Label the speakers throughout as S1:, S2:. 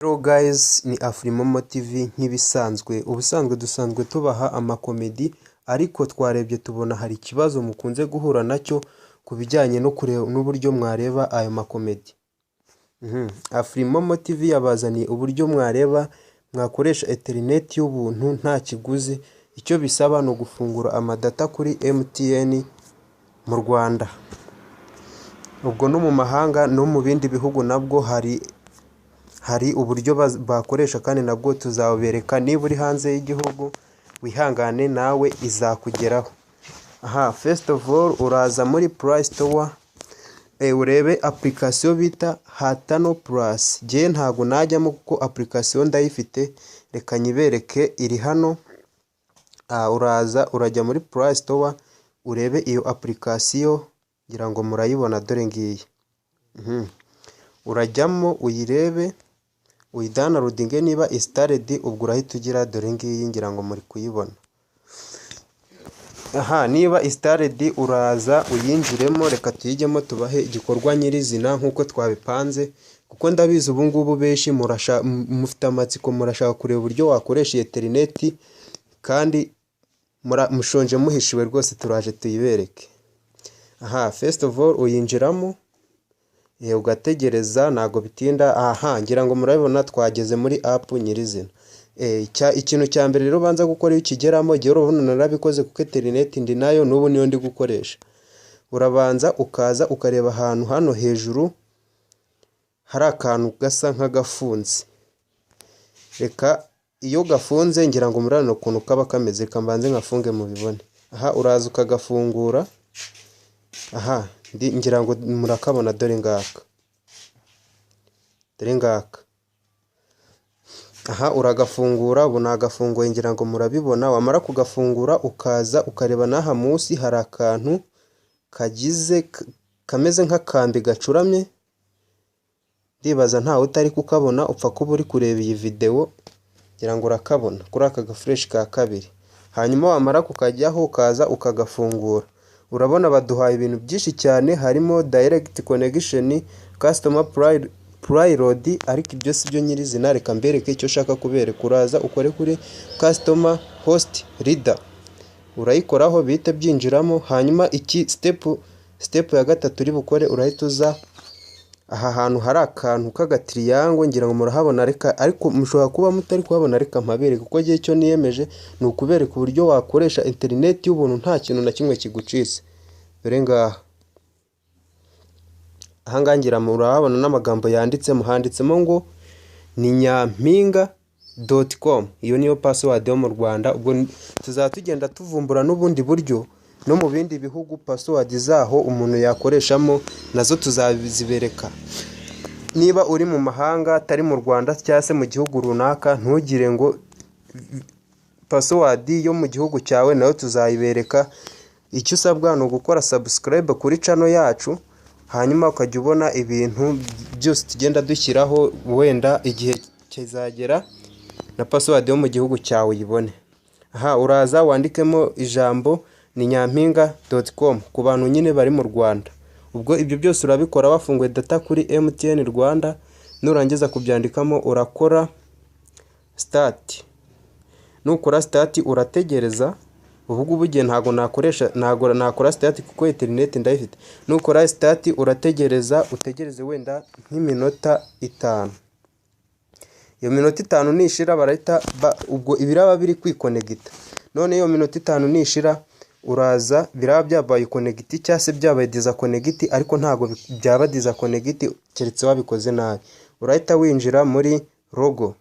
S1: Hello guys, ni Afrimomo TV nk'ibisanzwe. Ubusanzwe dusanzwe tubaha amakomedi, ariko twarebye tubona hari ikibazo mukunze guhura nacyo ku bijyanye no kureba n'uburyo mwareba ayo makomedi. Afrimomo TV yabazaniye uburyo mwakoresha internet y'ubuntu nta kiguzi. Icyo bisaba no gufungura amadata kuri MTN mu Rwanda. Ubwo no mu mahanga no mu bindi bihugu nabwo hari uburyo bakoresha, kandi nabwo tuzabereka. Niba uri hanze y'igihugu wihangane nawe izakugeraho. First of all uraza muri Play Store urebe application bita Hatano Plus. Je ntago najyamo kuko application ndayifite, reka nyibereke iri hano. Uraza urajya muri Play Store urebe iyo application, ngira ngo murayibona dore ngiyi. Urajyamo uyirebe, uyidownloadinge, niba installed ubwo urahita ugira dore ngiyi, ngira ngo muri kuyibona. Niba installed uraza uyinjiremo, reka tuyijyemo tubahe igikorwa nyirizina nkuko twabipanze, kuko ndabizi ubu ngubu benshi mufite amatsiko, murashaka kureba uburyo wakoresha internet kandi mushonje muhishiwe rwose. Turaje tuyibereke. First of all uyinjiramo ugategereza, ntago bitinda. Ngira ngo murabibona twageze muri app nyirizina. Ikintu cya mbere rero banza gukora iyo ukigeramo, gihe urabona narabikoze kuko internet ndi nayo n'ubu niyo ndi gukoresha. Urabanza ukaza ukareba ahantu hano hejuru hari akantu gasa nk'agafunze. Reka iyo gafunze, ngira ngo murabona ukuntu kaba kameze, kambanze nkafunge mubibone. Uraza ukagafungura. Ngira ngo murakabona dore ngaka. Uragafungura, ubu nagafunguye ngira ngo murabibona. Wamara kugafungura ukaza ukareba n'aha munsi hari akantu kameze nk'akambi gacuramye. Ndibaza ntawe utari kukabona, upfa kuba uri kureba iyi video, ngira ngo urakabona kuri aka gafresh ka kabiri. Hanyuma wamara kukajyaho ukaza ukagafungura. Urabona baduhaye ibintu byinshi cyane, harimo direct connection, customer preload, ariko ibyo si byo nyirizina. Reka mbereke icyo shaka kubereka. Uraza ukore kuri customer host reader, urayikoraho bihita byinjiramo. Hanyuma iki step ya gatatu uri bukore, urahita uza aha hantu hari akantu k'agatriangle, ngira ngo murahabona. Reka ariko mushobora kuba mutari kuhabona, reka mpabereke kuko gihe cyo niyemeje ni ukubereka uburyo wakoresha internet y'ubuntu nta kintu na kimwe kigucitse. Dore ngaha. Ahangaha ngira murahabona n'amagambo yanditsemo, handitsemo ngo ni nyampinga.com. iyo niyo password yo mu Rwanda. Ubwo tuzatugenda tuvumbura n'ubundi buryo no mu bindi bihugu password zaho umuntu yakoreshamo nazo tuzazibereka. Niba uri mu mahanga atari mu Rwanda cyangwa se mu gihugu runaka, ntugire ngo password yo mu gihugu cyawe nayo tuzayibereka. Icyo usabwa ni ugukora subscribe kuri channel yacu, hanyuma ukajya ubona ibintu byose tugenda dushyiraho. Wenda igihe kizagera na password yo mu gihugu cyawe uyibone. Uraza wandikemo ijambo ni nyampinga.com ku bantu nyine bari mu Rwanda. Ubwo ibyo byose urabikora wafunguye data kuri MTN Rwanda. Nurangiza kubyandikamo urakora start. Nukora start urategereza. Uvuga ubugiye ntago nakora start kuko internet ndayifite. Nukora start urategereza, utegereze wenda nk'iminota 5. Iyo minota 5 nishira barahita ubwo ibiraba biri kwiconnecta. None iyo minota 5 nishira uraza biraba byabaye connect cyangwa se byabaye disconnect, ariko ntago byaba disconnect keretse wabikoze nabi. Urahita winjira muri logo.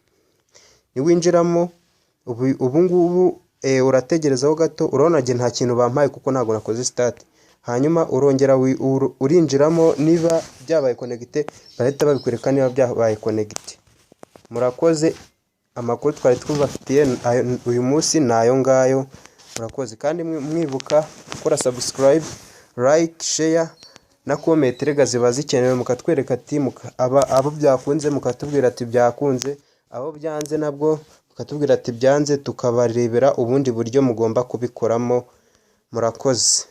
S1: Ni winjiramo ubu ngubu urategerezaho gato. Urabona nge nta kintu bampaye kuko ntago nakoze start. Hanyuma urongera urinjiramo, niba byabaye connect barahita babikwereka niba byabaye connect. Murakoze. Amakuru twari twubafitiye uyu munsi nayo ngayo. Murakoze kandi mwibuka gukora subscribe, like, share na comment. Rega ziba zikenewe, mukatwereka ati abo byakunze mukatubwira ati byakunze, abo byanze nabwo mukatubwira ati byanze, tukabarebera ubundi buryo mugomba kubikoramo. Murakoze.